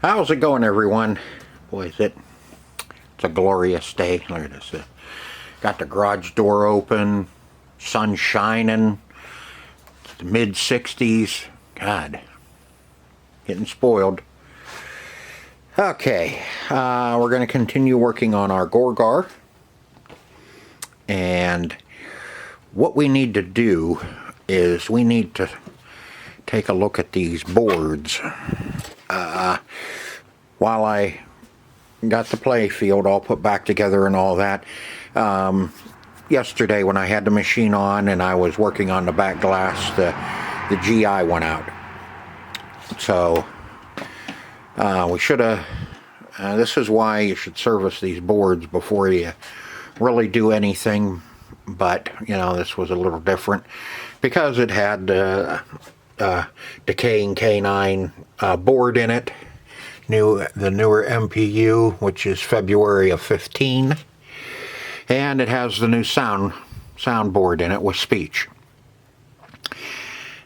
How's it going, everyone? Boy, it's a glorious day. Look at this. Got the garage door open, sun shining, it's the mid-60s. God, getting spoiled. Okay, we're going to continue working on our Gorgar. And what we need to do is we need to take a look at these boards. While I got the play field all put back together and all that, yesterday when I had the machine on and I was working on the back glass, the GI went out. So we should have, this is why you should service these boards before you really do anything. But you know, this was a little different because it had decaying K9 board in it, the newer MPU, which is February of 15, and it has the new soundboard in it with speech.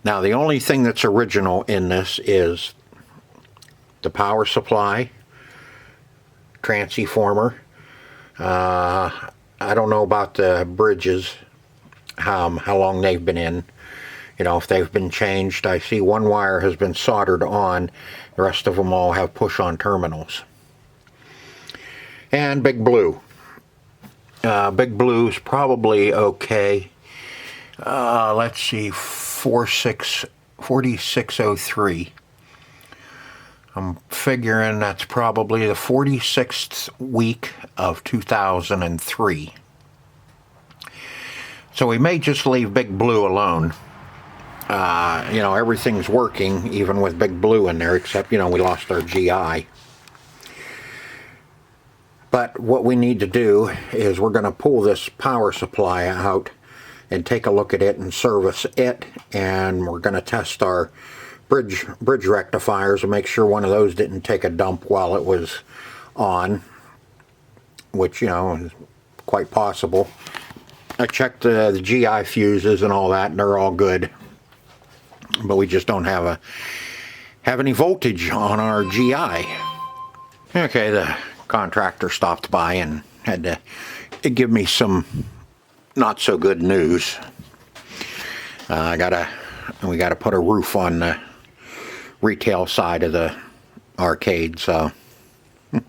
Now the only thing that's original in this is the power supply, transformer. I don't know about the bridges, how long they've been in. You know, if they've been changed. I see one wire has been soldered on. The rest of them all have push-on terminals. And Big Blue. Big Blue's probably okay. Let's see, 4603. I'm figuring that's probably the 46th week of 2003. So we may just leave Big Blue alone. You know, everything's working, even with Big Blue in there, except, you know, we lost our GI. But what we need to do is we're going to pull this power supply out and take a look at it and service it, and we're going to test our bridge rectifiers and make sure one of those didn't take a dump while it was on, which, you know, is quite possible. I checked the GI fuses and all that, and they're all good. But we just don't have any voltage on our GI. Okay, the contractor stopped by and had to give me some not so good news. We gotta put a roof on the retail side of the arcade, so we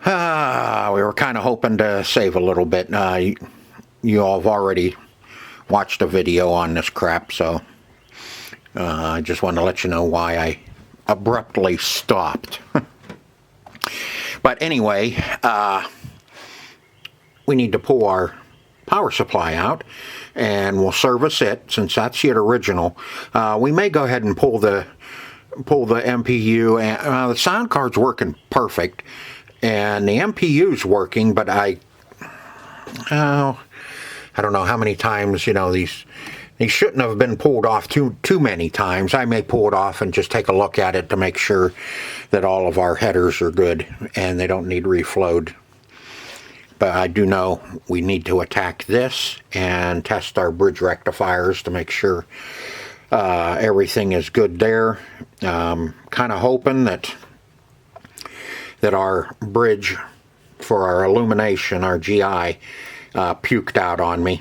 were kind of hoping to save a little bit. You all have already watched a video on this crap, so I just want to let you know why I abruptly stopped. But anyway, we need to pull our power supply out, and we'll service it since that's the original. We may go ahead and pull the MPU, and the sound card's working perfect, and the MPU's working, but I don't know how many times, you know, these shouldn't have been pulled off too many times. I may pull it off and just take a look at it to make sure that all of our headers are good and they don't need reflowed. But I do know we need to attack this and test our bridge rectifiers to make sure everything is good there. Kind of hoping that our bridge for our illumination, our GI, puked out on me.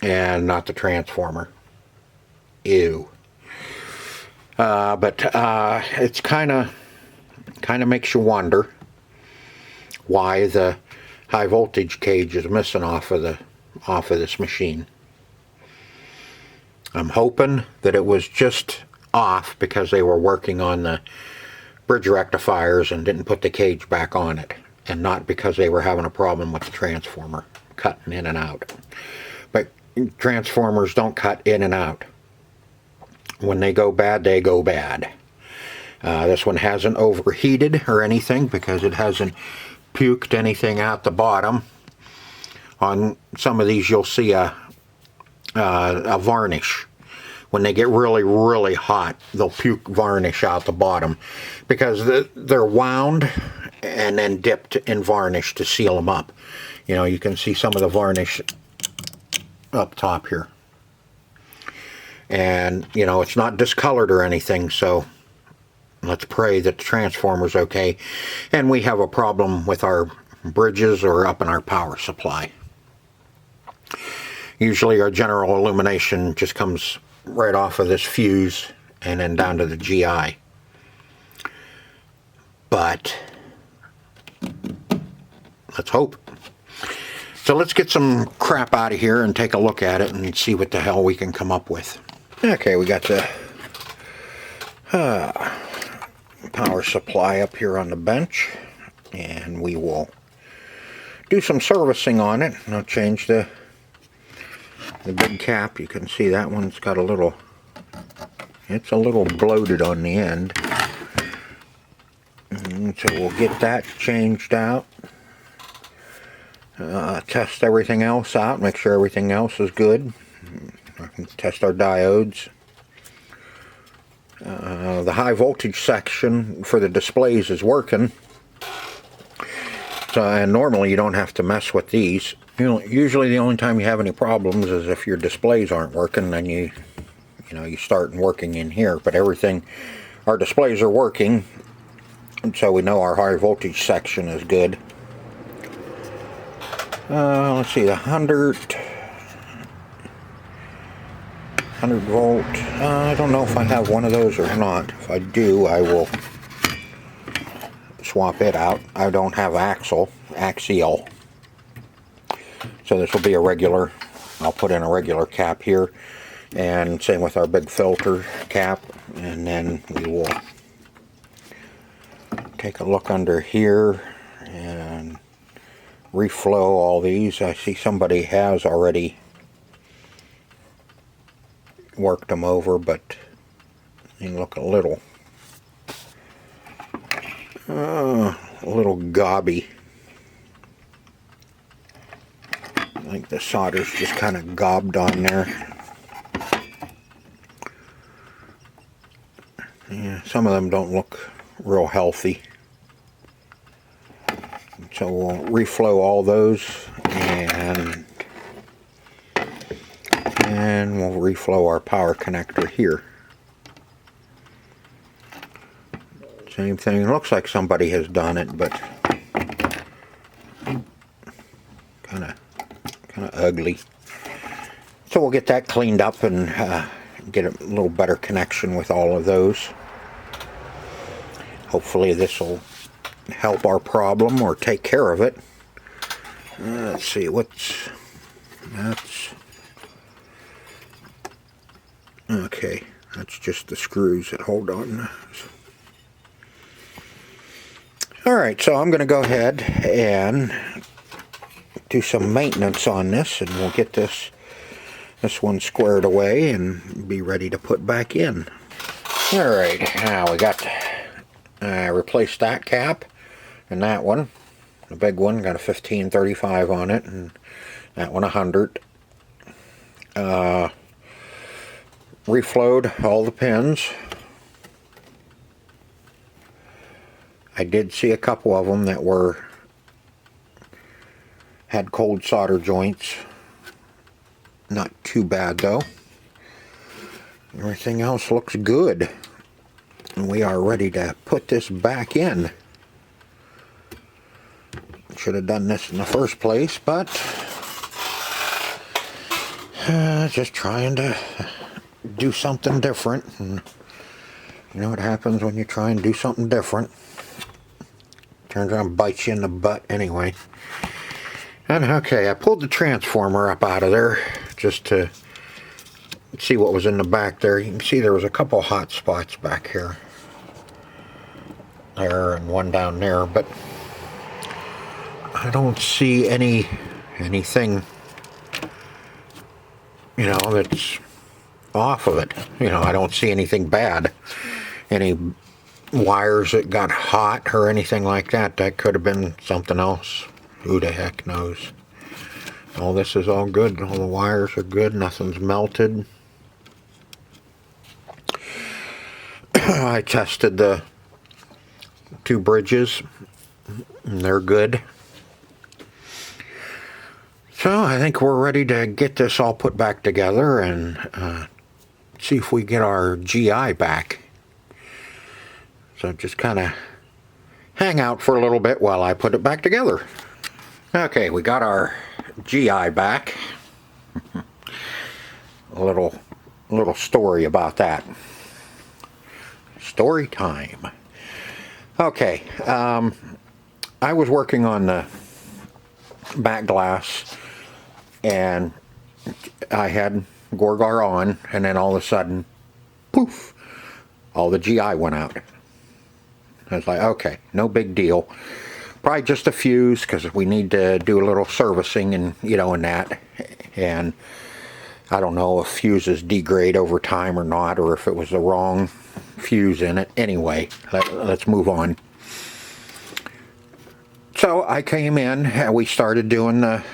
And not the transformer. Ew. But it's kind of makes you wonder why the high voltage cage is missing off of this machine. I'm hoping that it was just off because they were working on the bridge rectifiers and didn't put the cage back on it, and not because they were having a problem with the transformer cutting in and out. But transformers don't cut in and out. When they go bad, they go bad. This one hasn't overheated or anything because it hasn't puked anything out the bottom. On some of these you'll see a varnish. When they get really, really hot, they'll puke varnish out the bottom because they're wound and then dipped in varnish to seal them up. You know, you can see some of the varnish up top here. And, you know, it's not discolored or anything, so let's pray that the transformer's okay, and we have a problem with our bridges or up in our power supply. Usually our general illumination just comes right off of this fuse and then down to the GI. But let's hope. So let's get some crap out of here and take a look at it and see what the hell we can come up with. Okay, we got the power supply up here on the bench, and we will do some servicing on it. I'll change the big cap. You can see that one's got a little, it's a little bloated on the end. And so we'll get that changed out. Test everything else out, make sure everything else is good. Test our diodes. The high voltage section for the displays is working. So, and normally you don't have to mess with these. Usually the only time you have any problems is if your displays aren't working, then you start working in here. But everything, our displays are working, and so we know our high voltage section is good. Let's see, the 100 volt. I don't know if I have one of those or not. If I do, I will swap it out. I don't have axial. So this will be a regular, I'll put in a regular cap here, and same with our big filter cap, and then we will take a look under here and reflow all these. I see somebody has already worked them over, but they look a little gobby. I think the solder's just kind of gobbed on there. Yeah, some of them don't look real healthy. So we'll reflow all those, and we'll reflow our power connector here. Same thing. It looks like somebody has done it, but kind of ugly. So we'll get that cleaned up and get a little better connection with all of those. Hopefully this will help our problem or take care of it. Let's see, that's okay. That's just the screws that hold on. Alright, so I'm going to go ahead and do some maintenance on this, and we'll get this one squared away and be ready to put back in. Alright, now we got replaced that cap and that one. The big one got a 1535 on it, and that one 100. Reflowed all the pins. I did see a couple of them that had cold solder joints. Not too bad though. Everything else looks good. And we are ready to put this back in. Should have done this in the first place, but just trying to do something different. And you know what happens when you try and do something different? Turns around and bites you in the butt anyway. And okay, I pulled the transformer up out of there just to see what was in the back there. You can see there was a couple hot spots back here. There and one down there, but I don't see anything, that's off of it. I don't see anything bad. Any wires that got hot or anything like that. That could have been something else. Who the heck knows? All this is all good. All the wires are good. Nothing's melted. I tested the two bridges, and they're good. So I think we're ready to get this all put back together and see if we get our GI back. So just kind of hang out for a little bit while I put it back together. Okay, we got our GI back. a little story about that. Story time. Okay, I was working on the back glass and I had Gorgar on, and then all of a sudden, poof, all the GI went out. I was like, okay, no big deal. Probably just a fuse, because we need to do a little servicing and, you know, and that. And I don't know if fuses degrade over time or not, or if it was the wrong fuse in it. Anyway, let's move on. So I came in and we started doing the,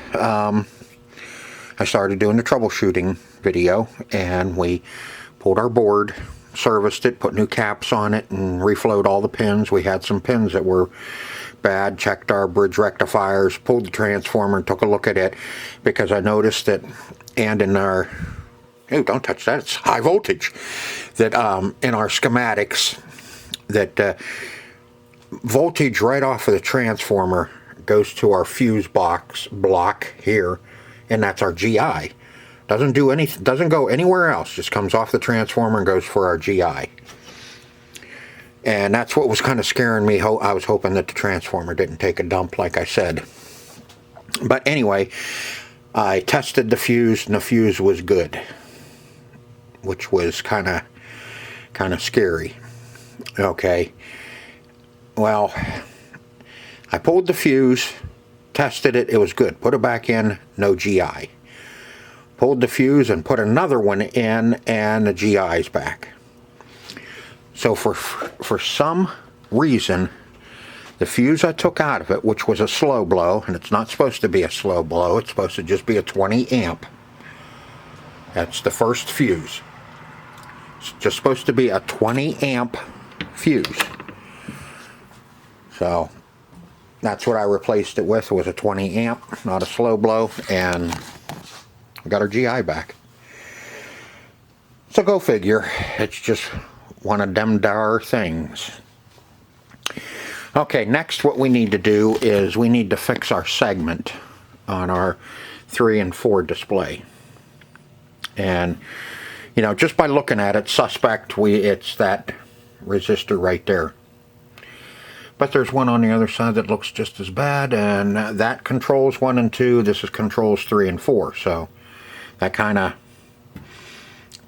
I started doing the troubleshooting video, and we pulled our board, serviced it, put new caps on it, and reflowed all the pins. We had some pins that were bad, checked our bridge rectifiers, pulled the transformer and took a look at it, because I noticed that, and in our, oh, don't touch that, it's high voltage, that in our schematics, that voltage right off of the transformer goes to our fuse box block here, and that's our GI. Doesn't do anything, doesn't go anywhere else, just comes off the transformer and goes for our GI. And that's what was kind of scaring me. I was hoping that the transformer didn't take a dump, like I said. But anyway, I tested the fuse, and the fuse was good, which was kind of scary. Okay, well, I pulled the fuse, tested it, it was good. Put it back in, no GI. Pulled the fuse and put another one in, and the GI's back. So for some reason, the fuse I took out of it, which was a slow blow, and it's not supposed to be a slow blow, it's supposed to just be a 20 amp. That's the first fuse. It's just supposed to be a 20 amp fuse. So that's what I replaced it with, was a 20 amp, not a slow blow, and we got our GI back. So go figure, it's just one of them dar things. Okay, next what we need to do is we need to fix our segment on our 3 and 4 display. And, you know, just by looking at it, suspect it's that resistor right there. But there's one on the other side that looks just as bad, and that controls 1 and 2. This is controls 3 and 4. So that kind of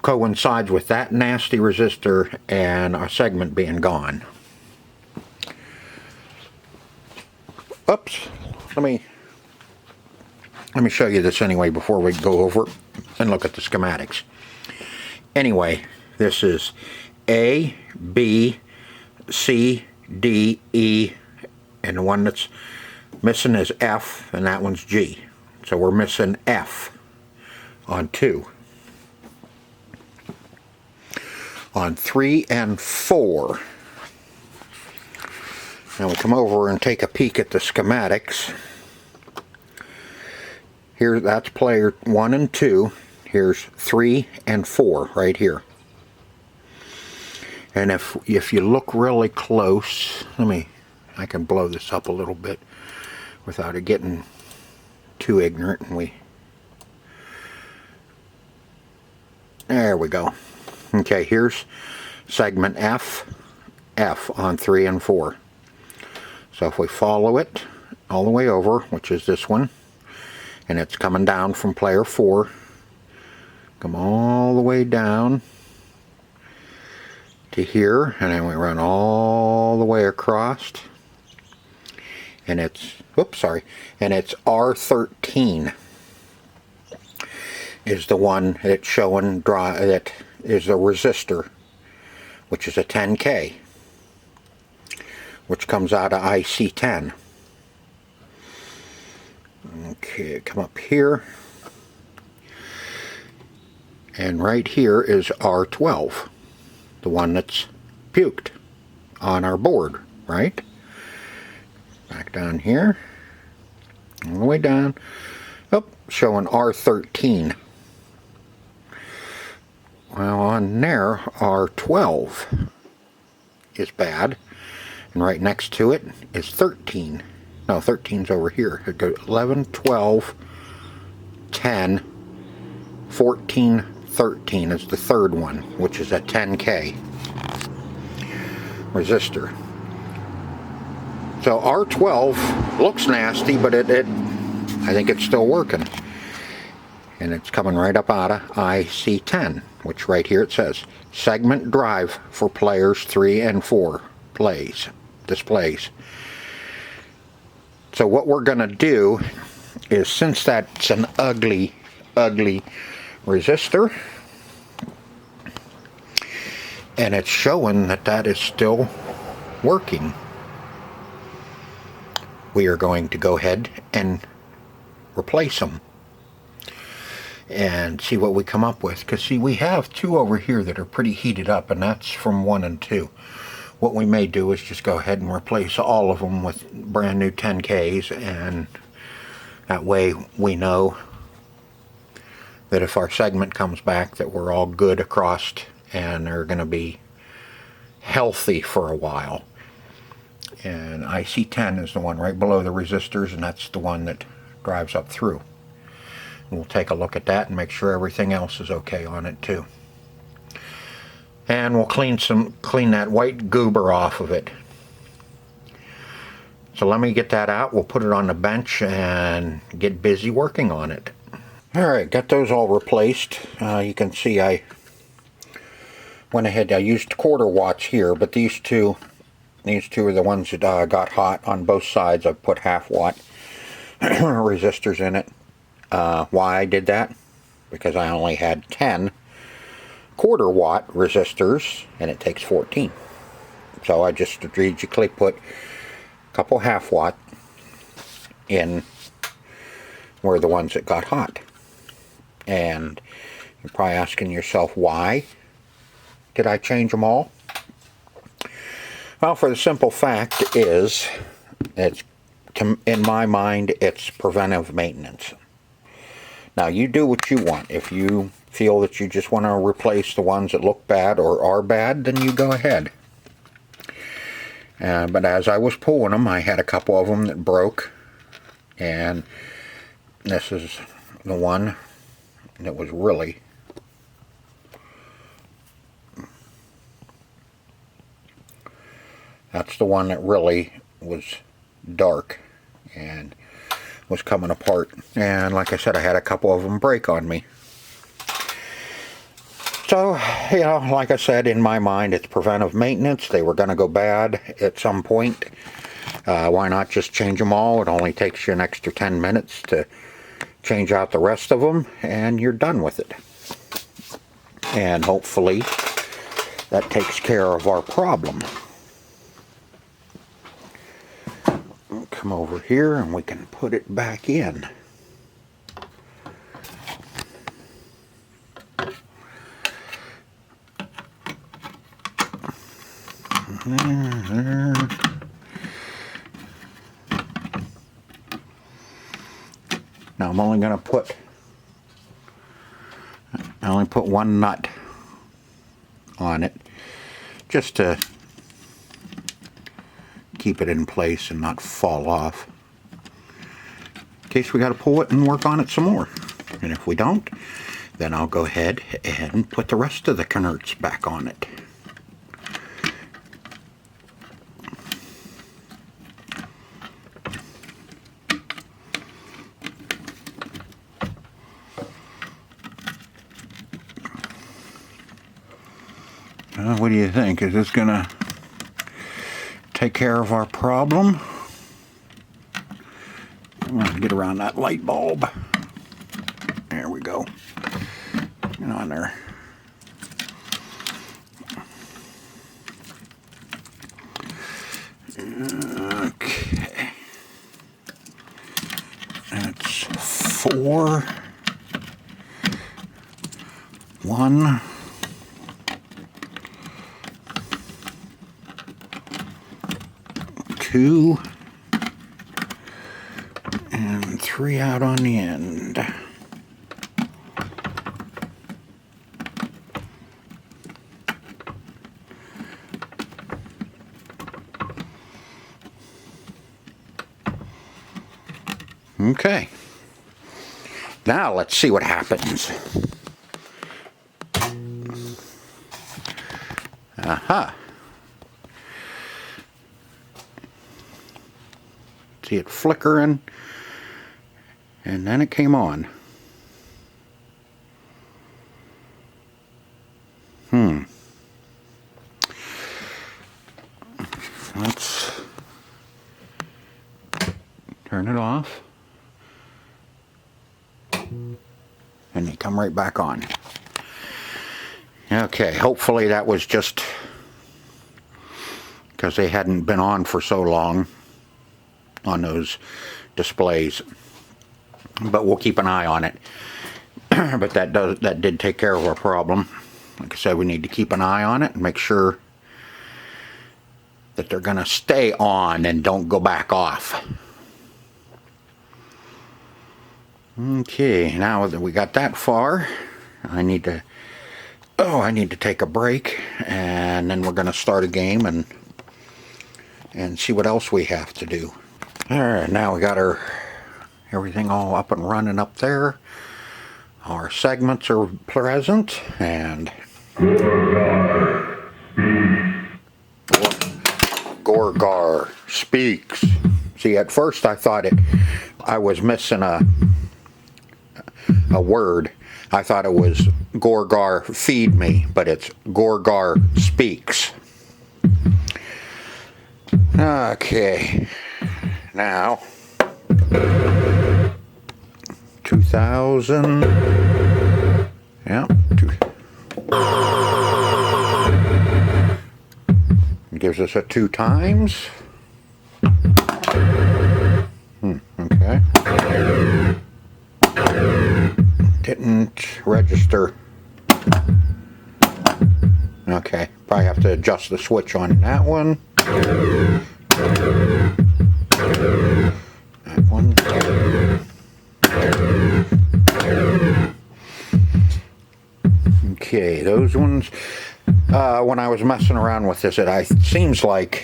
coincides with that nasty resistor and our segment being gone. Oops. Let me show you this anyway before we go over and look at the schematics. Anyway, this is A, B, C, D, E, and the one that's missing is F, and that one's G. So we're missing F on 2. On 3 and 4. Now we come over and take a peek at the schematics. Here, that's player 1 and 2. Here's 3 and 4 right here. And if you look really close, I can blow this up a little bit without it getting too ignorant, and there we go. Okay, here's segment F on 3 and 4. So if we follow it all the way over, which is this one, and it's coming down from player 4, come all the way down to here, and then we run all the way across, and it's, and it's R13 is the one that's showing that is the resistor, which is a 10K, which comes out of IC10. Okay, come up here, and right here is R12, the one that's puked on our board, right? Back down here, all the way down, showing R13. Well, on there, R12 is bad, And right next to it is 13. No, 13's over here. It goes 11, 12, 10, 14, 13 is the third one, which is a 10K resistor. So R12 looks nasty, but I think it's still working. And it's coming right up out of IC10, which right here it says segment drive for players 3 and 4 displays. So what we're going to do is, since that's an ugly resistor, and it's showing that is still working, we are going to go ahead and replace them and see what we come up with. Because see, we have two over here that are pretty heated up, and that's from 1 and 2. What we may do is just go ahead and replace all of them with brand new 10Ks, and that way we know that if our segment comes back that we're all good across and they're going to be healthy for a while. And IC10 is the one right below the resistors, and that's the one that drives up through. We'll take a look at that and make sure everything else is okay on it too. And we'll clean that white goober off of it. So let me get that out. We'll put it on the bench and get busy working on it. Alright, got those all replaced. You can see I went ahead, I used quarter watts here, but these two are the ones that got hot on both sides. I've put half watt resistors in it. Why I did that? Because I only had 10 quarter watt resistors and it takes 14. So I just strategically put a couple half watt in were the ones that got hot. And you're probably asking yourself, why did I change them all? Well, for the simple fact is, in my mind, it's preventive maintenance. Now, you do what you want. If you feel that you just want to replace the ones that look bad or are bad, then you go ahead. But as I was pulling them, I had a couple of them that broke. And this is the one that was really that's the one that really was dark and was coming apart. And like I said, I had a couple of them break on me. So, you know, like I said, in my mind, it's preventive maintenance. They were going to go bad at some point. Why not just change them all? It only takes you an extra 10 minutes to change out the rest of them, and you're done with it. And hopefully, that takes care of our problem. Come over here and we can put it back in. Now I'm only going to put, I only put one nut on it just to keep it in place and not fall off, in case we got to pull it and work on it some more. And if we don't, then I'll go ahead and put the rest of the knerts back on it. What do you think? Is this gonna take care of our problem? I'm gonna get around that light bulb. There we go. Get on there. Okay. That's 4. 1. 2 and 3 out on the end. Okay. Now let's see what happens. Aha. See it flickering, and then it came on. Let's turn it off. And they come right back on. Okay, hopefully that was just because they hadn't been on for so long on those displays. But we'll keep an eye on it. But that did take care of our problem. Like I said, we need to keep an eye on it and make sure that they're going to stay on and don't go back off. Okay, now that we got that far, I need to take a break, and then we're going to start a game and see what else we have to do. All right, now we got everything all up and running up there. Our segments are present, and Gorgar speaks. See, at first I thought I was missing a word. I thought it was Gorgar feed me, but it's Gorgar speaks. Okay, now 2000. Yeah. It gives us a 2 times. Okay. Didn't register. Okay, probably have to adjust the switch on that one. That one. Okay, those ones, when I was messing around with this, it seems like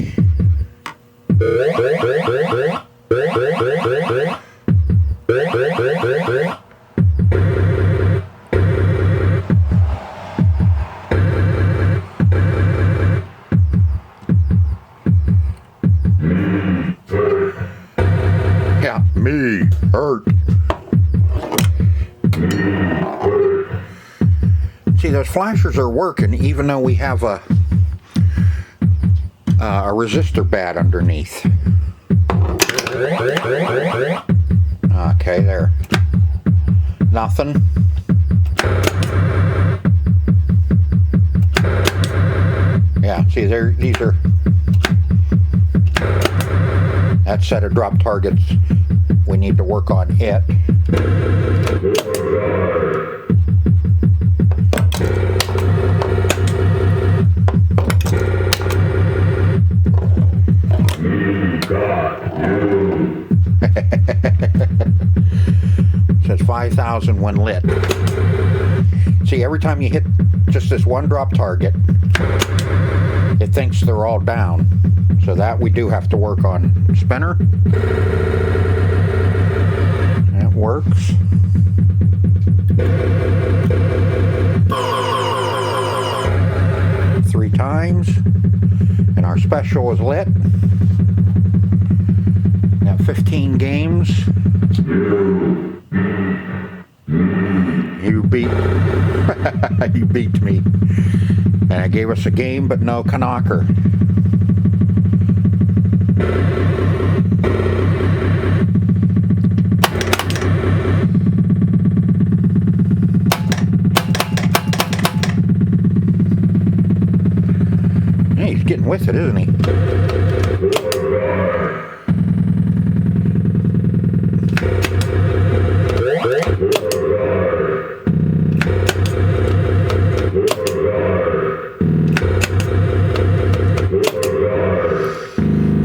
yeah, me hurt. See, those flashers are working even though we have a resistor pad underneath. Okay, there. Nothing. Yeah, see, these are that set of drop targets. We need to work on it. Says 5,000 when lit. See, every time you hit just this one drop target, it thinks they're all down. So that we do have to work on. Spinner. That works. Three times. And our special is lit. Now 15 games. You beat you beat me. And it gave us a game but no knocker. Hey, he's getting with it, isn't he?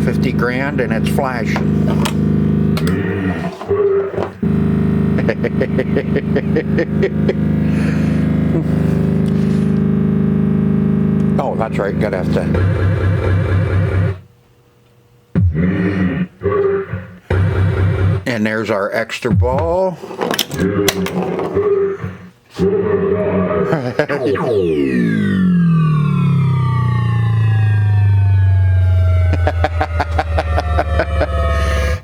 $50,000 and it's flashing. Oh, that's right. Gotta have to. And there's our extra ball.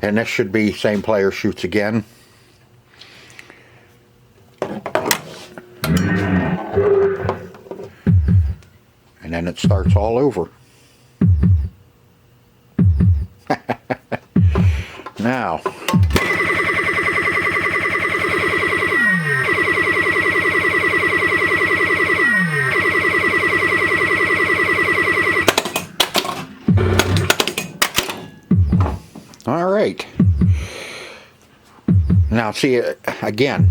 And this should be same player shoots again. And then it starts all over. Now, all right. Now see, again,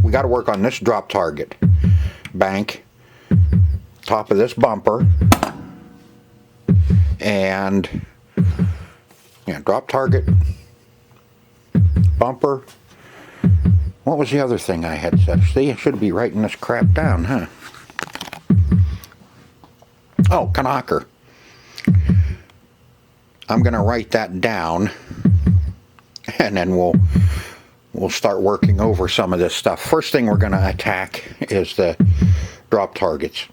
we got to work on this drop target. Bank, top of this bumper, and yeah, drop target, bumper. What was the other thing I had said? See, I should be writing this crap down, huh? Oh, knocker. I'm gonna write that down, and then we'll start working over some of this stuff. First thing we're gonna attack is the drop targets.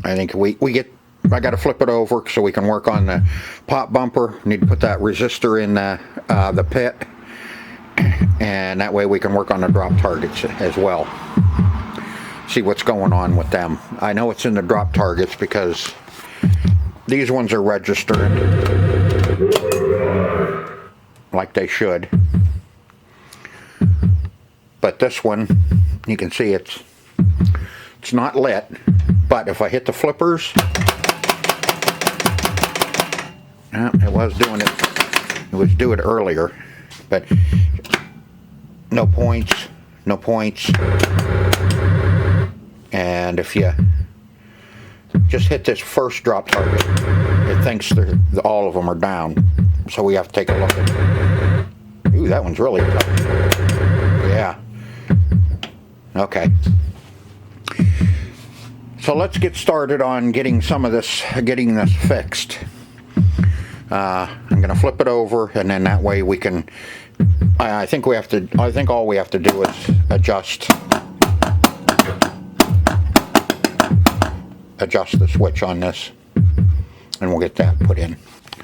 I think I got to flip it over so we can work on the pop bumper. Need to put that resistor in the pit, and that way we can work on the drop targets as well. See what's going on with them. I know it's in the drop targets because these ones are registered like they should. But this one, you can see it's not lit. But if I hit the flippers, it was doing it. It was doing it earlier, but no points, no points. And if you just hit this first drop target, it thinks all of them are down. So we have to take a look at it. Ooh, that one's really tough. Yeah. Okay. So let's get started on getting this fixed. I'm going to flip it over, and then that way we can. I think all we have to do is adjust the switch on this, and we'll get that put in.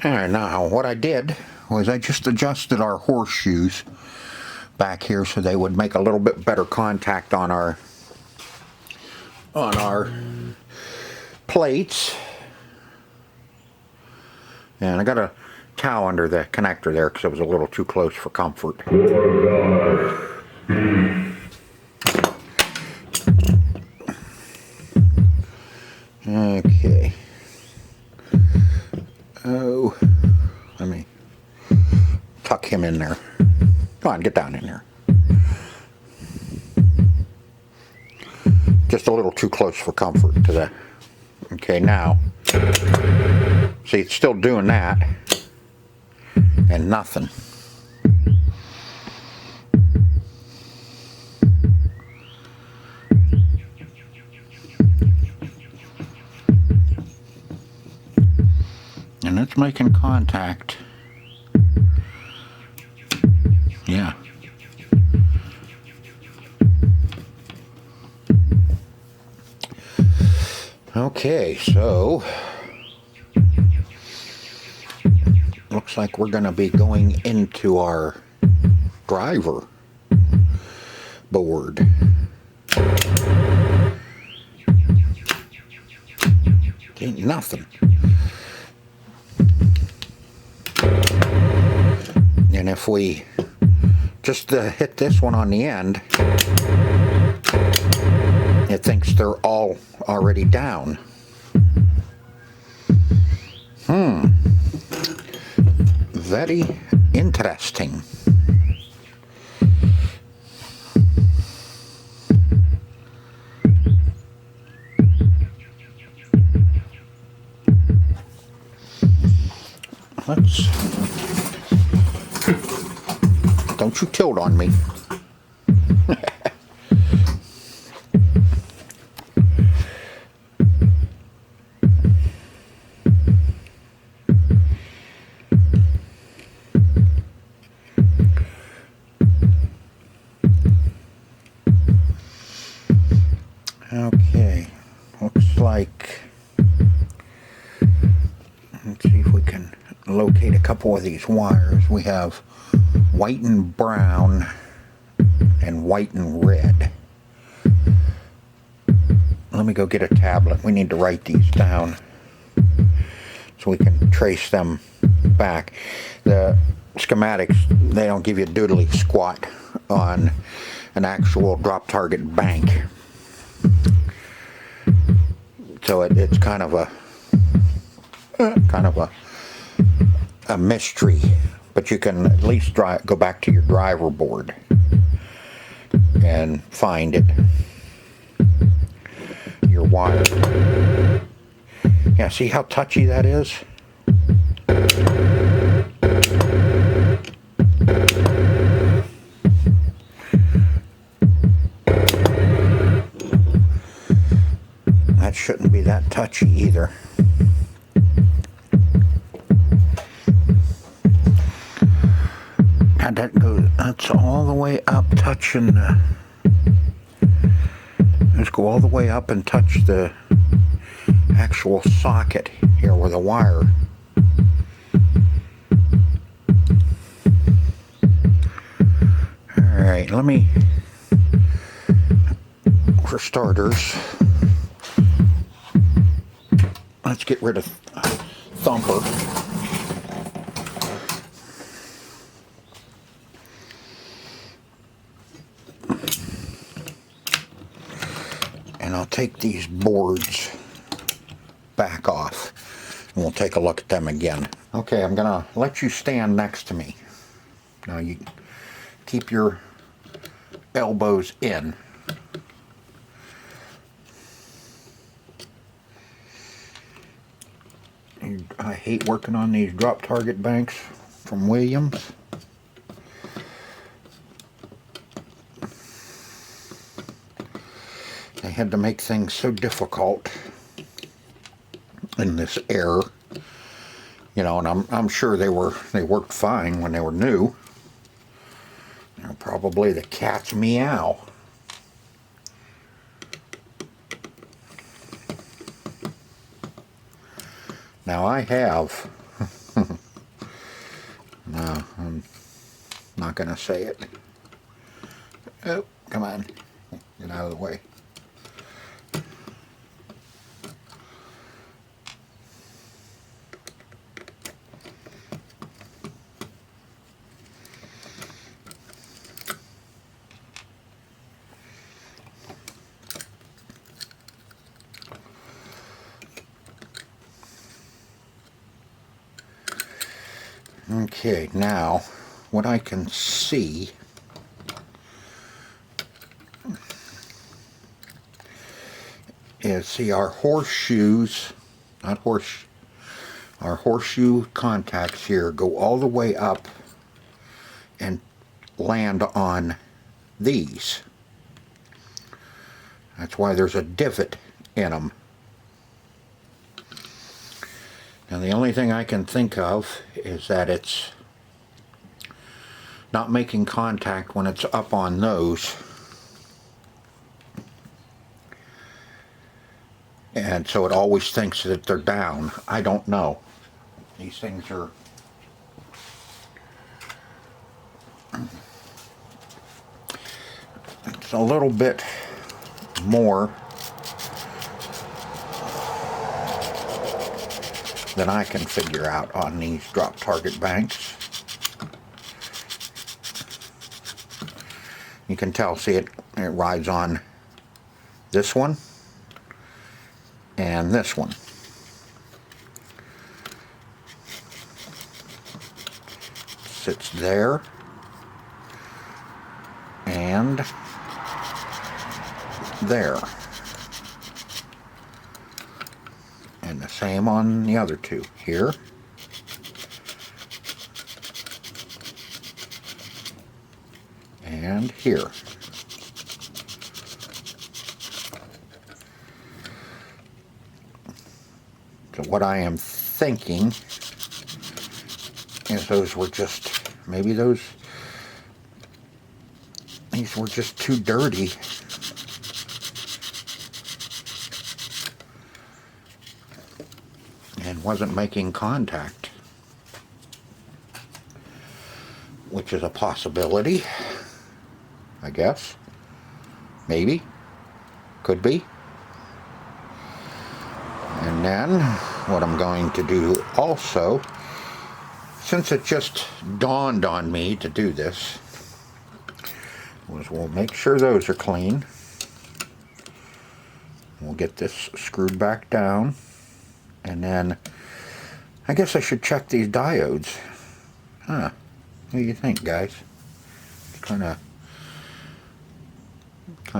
All right, now what I did was I just adjusted our horseshoes back here so they would make a little bit better contact on our plates. And I got a towel under the connector there because it was a little too close for comfort. Okay. Oh, let me tuck him in there. Come on, get down in there. Just a little too close for comfort to the. Okay, now. See, it's still doing that. And nothing. And it's making contact. Yeah. Okay, so looks like we're going to be going into our driver board. Ain't nothing. And if we just hit this one on the end, it thinks they're all already down. Very interesting. Don't you tilt on me. Okay, looks like, let's see if we can locate a couple of these wires. We have white and brown and white and red. Let me go get a tablet. We need to write these down so we can trace them back. The schematics, they don't give you doodly squat on an actual drop target bank. So it's kind of a mystery, but you can at least go back to your driver board and find it. Your wire. Yeah, see how touchy that is? That shouldn't be that touchy either. And that goes, that's all the way up touching the, let's go all the way up and touch the actual socket here with a wire. Alright, let me, for starters, let's get rid of Thumper. And I'll take these boards back off and we'll take a look at them again. Okay, I'm gonna let you stand next to me. Now you keep your elbows in. I hate working on these drop target banks from Williams. They had to make things so difficult in this era, you know, and I'm sure they worked fine when they were new. They're probably the cat's meow. Now I have, no, I'm not going to say it. Oh, come on, get out of the way. Okay, now what I can see is, see our horseshoes, our horseshoe contacts here go all the way up and land on these. That's why there's a divot in them. Now the only thing I can think of is that it's not making contact when it's up on those. And so it always thinks that they're down. I don't know. These things are... It's a little bit more than I can figure out on these drop target banks. You can tell, see it rides on this one and this one. Sits there and there. And the same on the other two. Here. And here. So what I am thinking is those were just, maybe these were just too dirty and wasn't making contact, which is a possibility, I guess. Maybe. Could be. And then what I'm going to do also, since it just dawned on me to do this, was we'll make sure those are clean. We'll get this screwed back down, and then I guess I should check these diodes. Huh. What do you think, guys? It's kind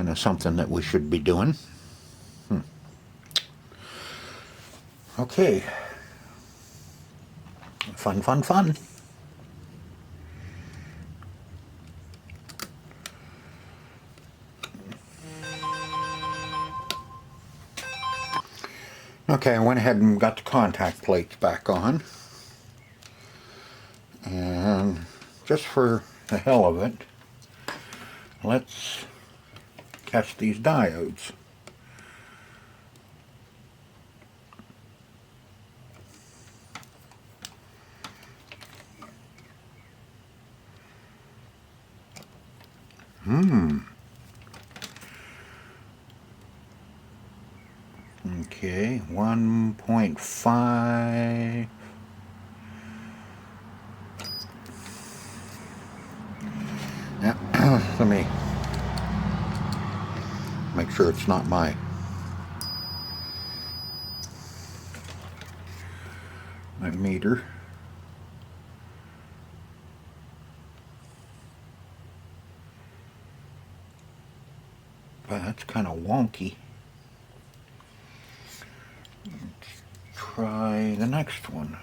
of something that we should be doing. Okay. Fun, fun, fun. Okay, I went ahead and got the contact plates back on. And just for the hell of it, let's catch these diodes. Okay, 1.5. Yeah, let me make sure it's not my meter. But that's kind of wonky. Let's try the next one.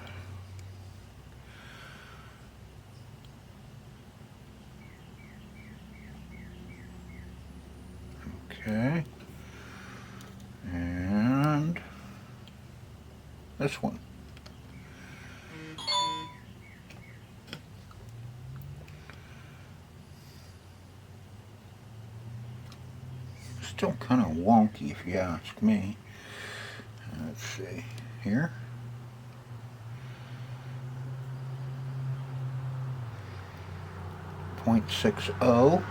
Okay. And this one. Still kind of wonky if you ask me. Let's see here. .60.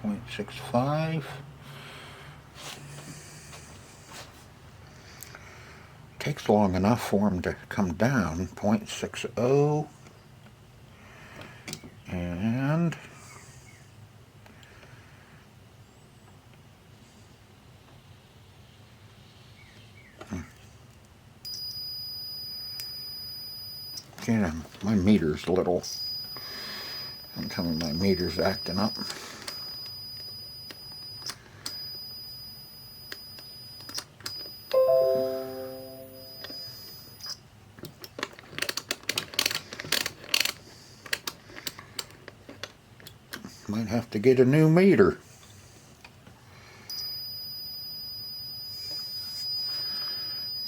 0.65. Takes long enough for them to come down. 0.60. And yeah, my meter's a little. I'm telling my meter's acting up. Might have to get a new meter.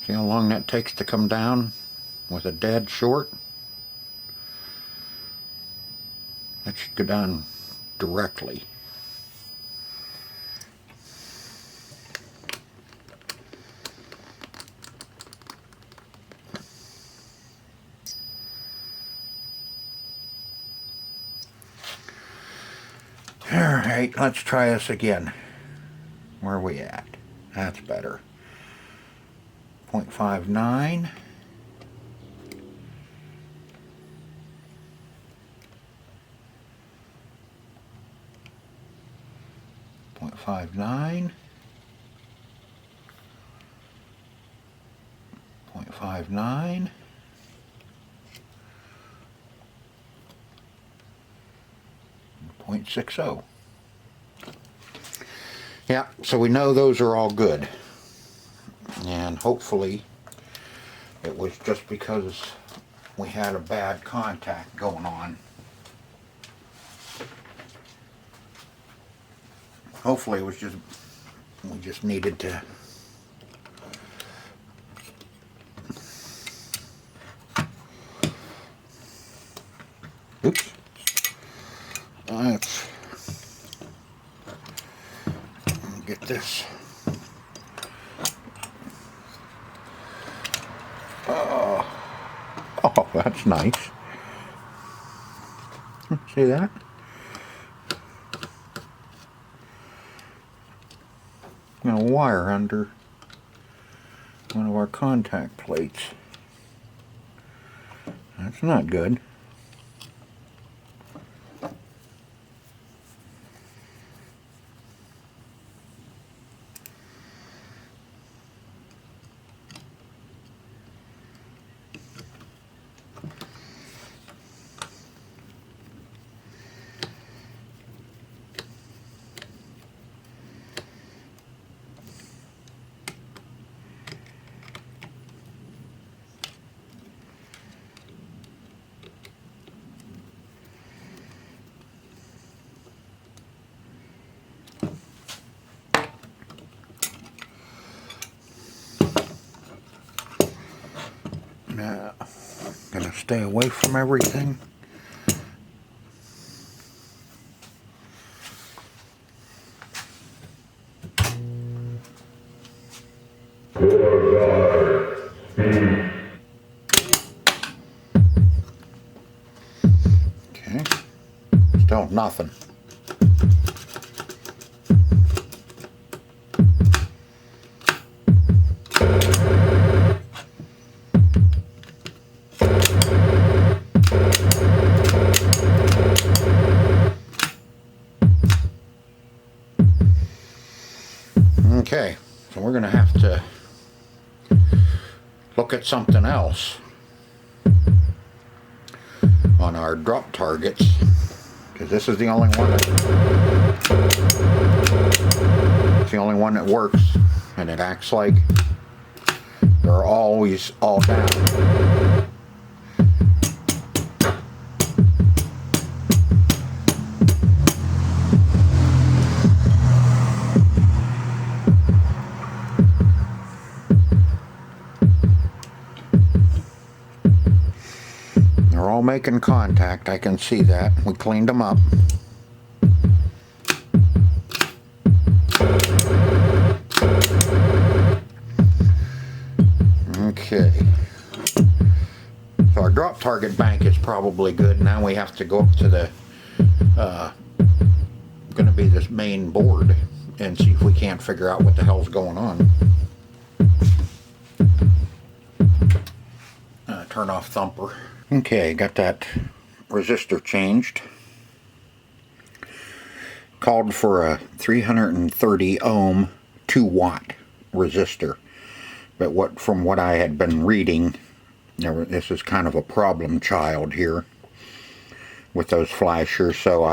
See how long that takes to come down with a dead short? That should go down directly. Alright, let's try this again. Where are we at? That's better. 0.59. 0.59. 0.59. 0.60. Yeah, so we know those are all good. And hopefully it was just because we had a bad contact going on. Hopefully it was just, we just needed to oops. That's this. Oh, that's nice. See that? Got a wire under one of our contact plates. That's not good. Now, gonna stay away from everything. Okay, still nothing. Okay, so we're gonna have to look at something else on our drop targets, because this is the only one that works, and it acts like they're always all down. They're all making contact, I can see that. We cleaned them up. Okay. So our drop target bank is probably good. Now we have to go up to the gonna be this main board and see if we can't figure out what the hell's going on. Turn off thumper. Okay, got that resistor changed. Called for a 330 ohm 2 watt resistor, but from what I had been reading, this is kind of a problem child here with those flashers, so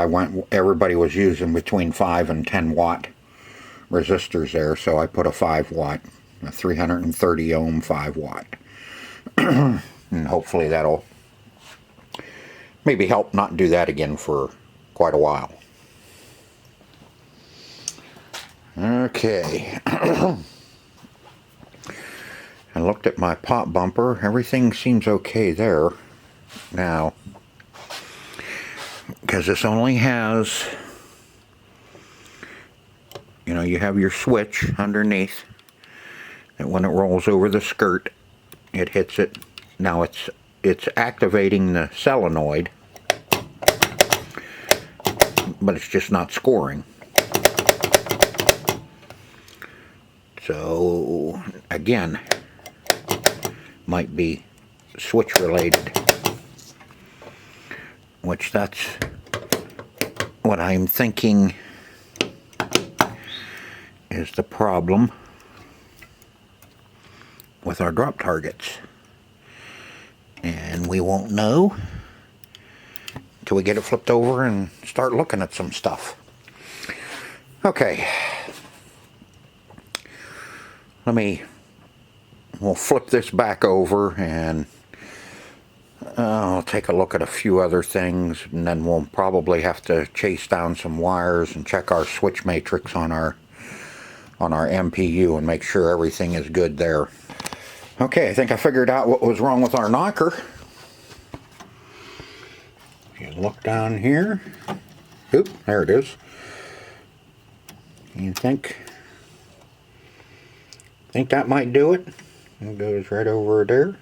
everybody was using between 5 and 10 watt resistors there, so I put a 5 watt, a 330 ohm 5 watt. And hopefully that'll maybe help not do that again for quite a while. Okay. I looked at my pop bumper. Everything seems okay there. Now, because this only has, you have your switch underneath, and when it rolls over the skirt, it hits it. Now it's activating the solenoid, but it's just not scoring. So again, might be switch related, which that's what I'm thinking is the problem with our drop targets. And we won't know until we get it flipped over and start looking at some stuff. Okay. We'll flip this back over and I'll take a look at a few other things, and then we'll probably have to chase down some wires and check our switch matrix on our MPU and make sure everything is good there. Okay, I think I figured out what was wrong with our knocker. If you look down here, oop, there it is. You think think that might do it. It goes right over there.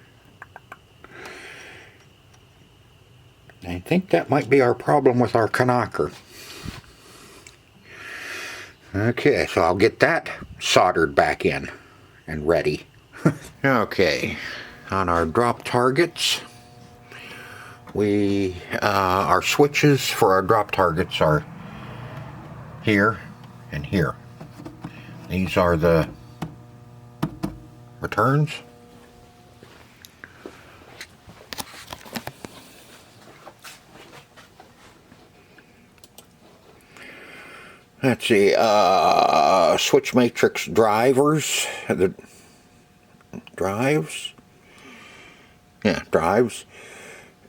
I think that might be our problem with our knocker. Okay, so I'll get that soldered back in and ready. Okay, on our drop targets, our switches for our drop targets are here and here. These are the returns. Let's see, switch matrix drivers, the drives, drives,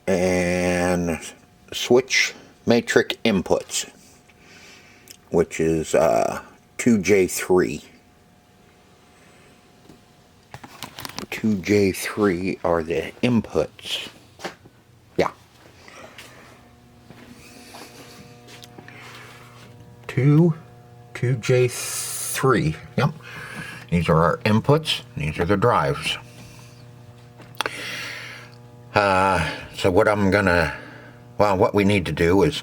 and switch matrix inputs, which is 2J3. 2J3 are the inputs. Yeah. 2J3. Yep. These are our inputs. These are the drives. So what we need to do is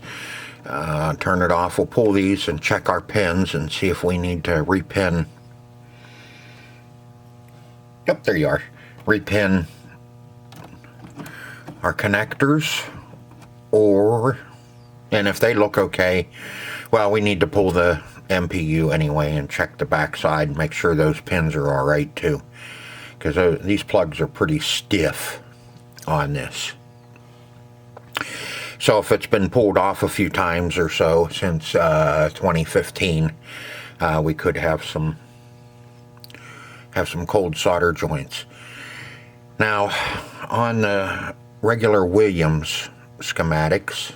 turn it off. We'll pull these and check our pins and see if we need to repin. Yep, there you are. Repin our connectors, and if they look okay, well, we need to pull the MPU anyway and check the backside and make sure those pins are all right too, because these plugs are pretty stiff on this. So if it's been pulled off a few times or so since 2015, we could have some cold solder joints. Now, on the regular Williams schematics,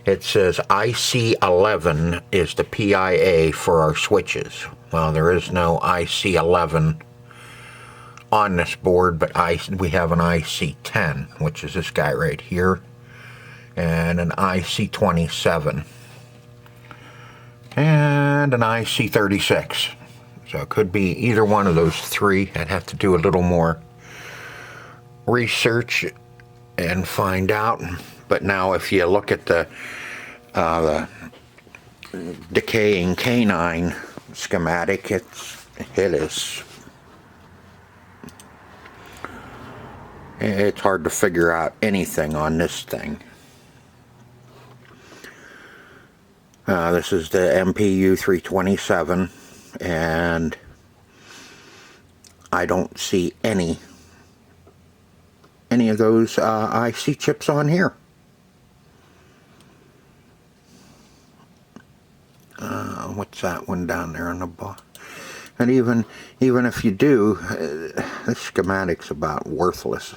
it says IC11 is the PIA for our switches. Well, there is no IC11 on this board, but we have an IC10, which is this guy right here, and an IC27, and an IC36. So it could be either one of those three. I'd have to do a little more research and find out. But now if you look at the decaying canine schematic, it's hard to figure out anything on this thing. This is the MPU 327, and I don't see any of those IC chips on here. What's that one down there on the bottom? And even if you do, this schematic's about worthless.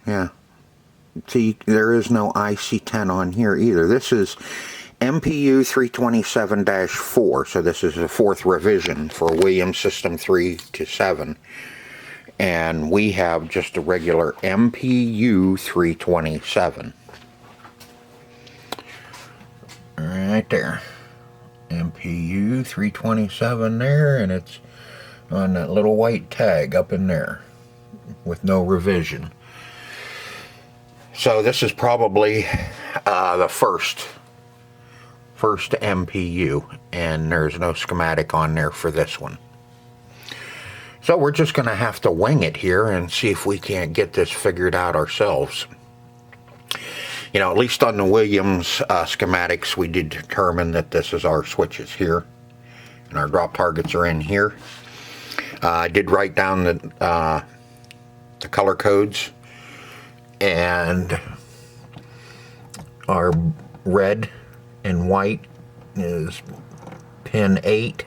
Yeah. See, there is no IC10 on here either. This is MPU 327-4, so this is the fourth revision for Williams System 3 to 7. And we have just a regular MPU 327. Right there. MPU 327 there, and it's on that little white tag up in there with no revision. So this is probably the first MPU, and there's no schematic on there for this one. So we're just going to have to wing it here and see if we can't get this figured out ourselves. You know, at least on the Williams schematics, we did determine that this is our switches here, and our drop targets are in here. I did write down the color codes, and our red and white is pin 8,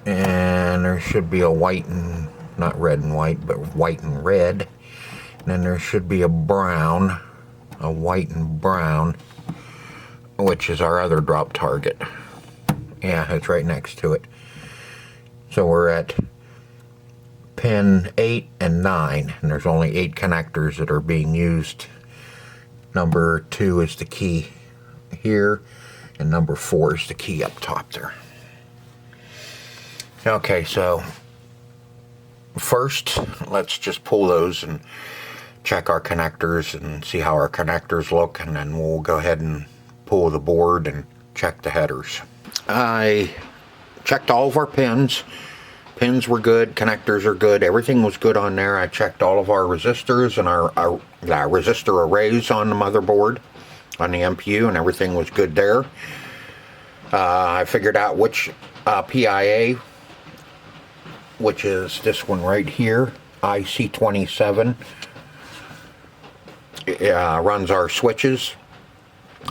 and there should be a white and, not red and white, but white and red. And then there should be a brown, a white and brown, which is our other drop target. Yeah, it's right next to it. So we're at pin 8 and 9, and there's only 8 connectors that are being used. Number 2 is the key here, and number 4 is the key up top there. Okay, so first let's just pull those and check our connectors and see how our connectors look, and then we'll go ahead and pull the board and check the headers. I checked all of our pins. Pins were good, connectors are good, everything was good on there. I checked all of our resistors and our resistor arrays on the motherboard, on the MPU, and everything was good there. I figured out which PIA, which is this one right here, IC27, runs our switches.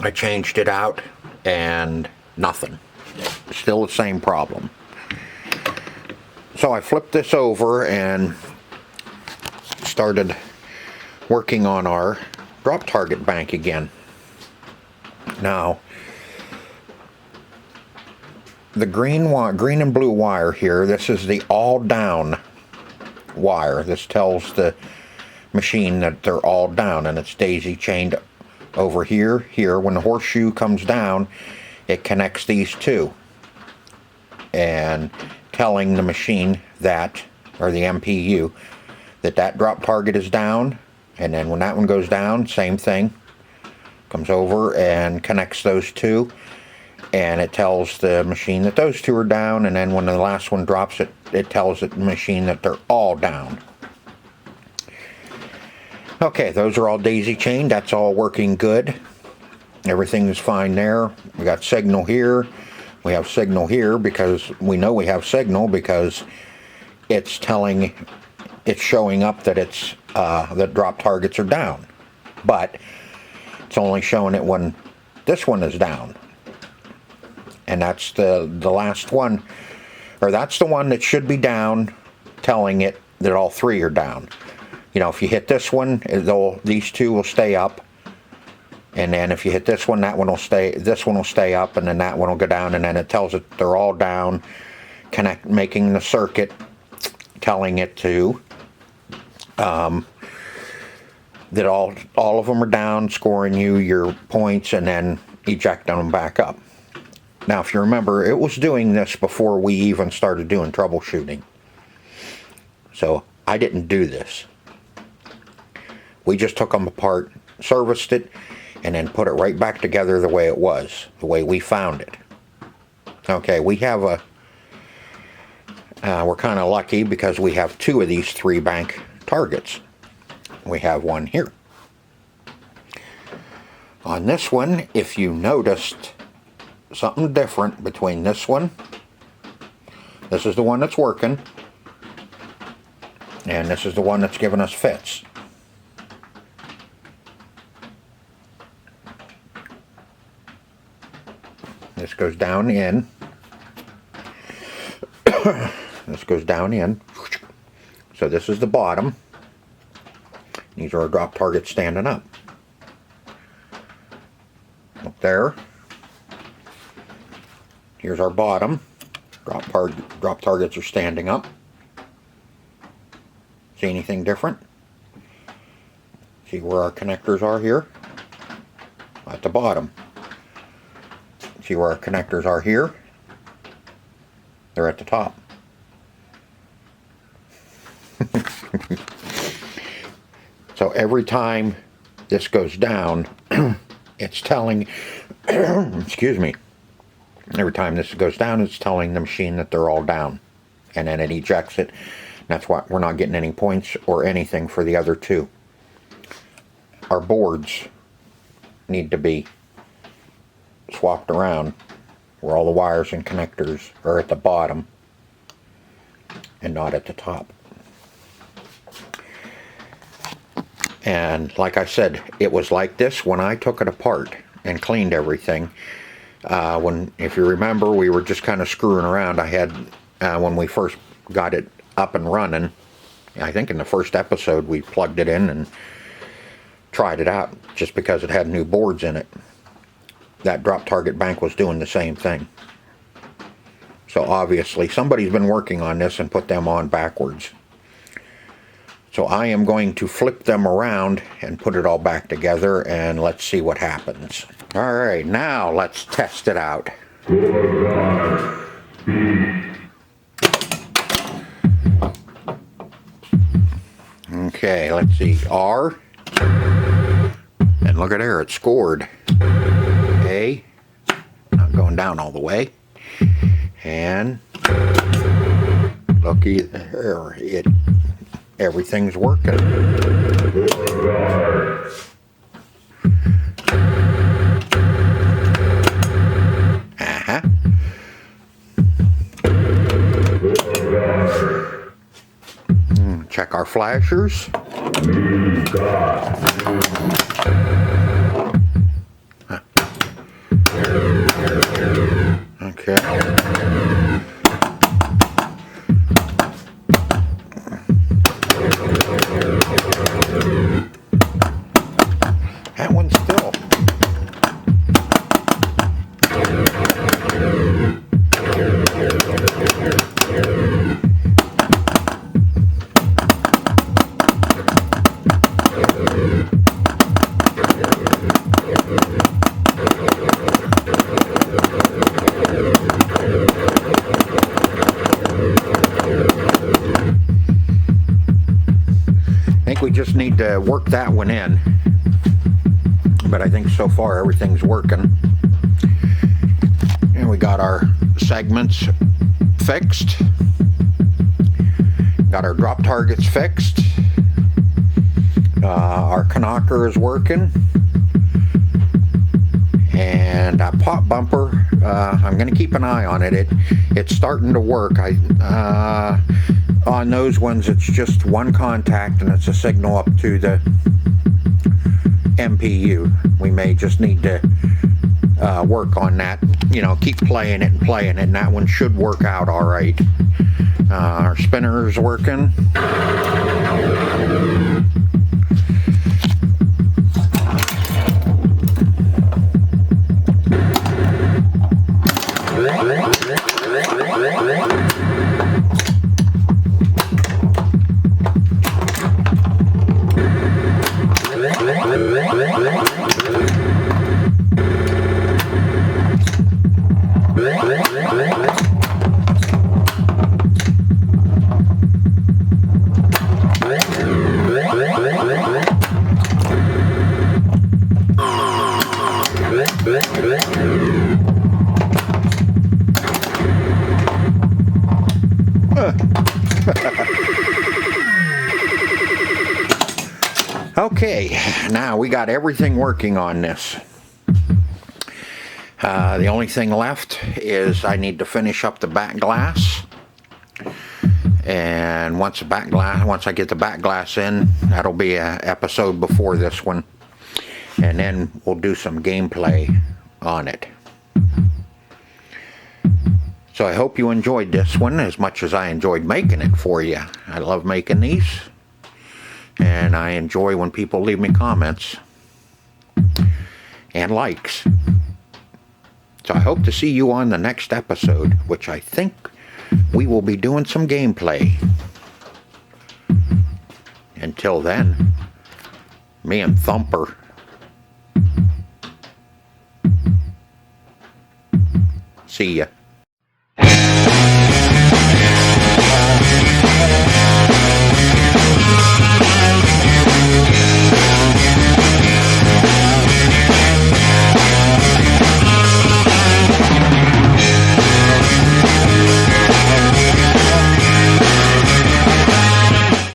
I changed it out and nothing. Still the same problem. So I flipped this over and started working on our drop target bank again. Now, the green and blue wire here, this is the all down wire. This tells the machine that they're all down, and it's daisy chained over here. When the horseshoe comes down, it connects these two, and telling the machine that, or the MPU, that drop target is down. And then when that one goes down, same thing, comes over and connects those two, and it tells the machine that those two are down. And then when the last one drops, it tells the machine that they're all down. Okay, those are all daisy chained. That's all working good. Everything is fine there. We got signal here. We have signal here because we know we have signal because it's showing up that the drop targets are down. But it's only showing it when this one is down. And that's the last one, or that's the one that should be down, telling it that all three are down. You know, if you hit this one, these two will stay up. And then if you hit this one will stay up, and then that one will go down, and then it tells it they're all down, making the circuit, telling it to, that all of them are down, scoring you your points, and then ejecting them back up. Now, if you remember, it was doing this before we even started doing troubleshooting. So I didn't do this. We just took them apart, serviced it, and then put it right back together the way it was, the way we found it. Okay, we have we're kind of lucky because we have two of these 3 bank targets. We have one here. On this one, if you noticed something different between this one, this is the one that's working, and this is the one that's giving us fits. This goes down in. This goes down in. So this is the bottom. These are our drop targets standing up. Up there. Here's our bottom. Drop targets are standing up. See anything different? See where our connectors are here? At the bottom. See where our connectors are here? They're at the top. So every time this goes down, it's telling, excuse me, every time this goes down, it's telling the machine that they're all down. And then it ejects it. That's why we're not getting any points or anything for the other two. Our boards need to be swapped around where all the wires and connectors are at the bottom and not at the top. And like I said, it was like this when I took it apart and cleaned everything. If you remember, we were just kind of screwing around. I had, when we first got it up and running, I think in the first episode we plugged it in and tried it out just because it had new boards in it. That drop target bank was doing the same thing. So obviously somebody's been working on this and put them on backwards. So I am going to flip them around and put it all back together, and let's see what happens. Alright, now let's test it out. Gorgar. Okay, let's see. R. And look at there, it scored. A. Not going down all the way. And looky there, everything's working. Uh-huh. Check our flashers. Okay. That one's still. I think we just need to work that one in, but I think so far everything's working. And we got our segments fixed, got our drop targets fixed, our knocker is working, and that pop bumper, I'm going to keep an eye on it. It's starting to work. On those ones, it's just one contact and it's a signal up to the MPU. We may just need to work on that, keep playing it, and that one should work out all right. Our spinner is working. Okay, now we got everything working on this. The only thing left is I need to finish up the back glass. And once I get the back glass in, that'll be an episode before this one. And then we'll do some gameplay on it. So I hope you enjoyed this one as much as I enjoyed making it for you. I love making these. And I enjoy when people leave me comments and likes. So I hope to see you on the next episode, which I think we will be doing some gameplay. Until then, me and Thumper. See ya.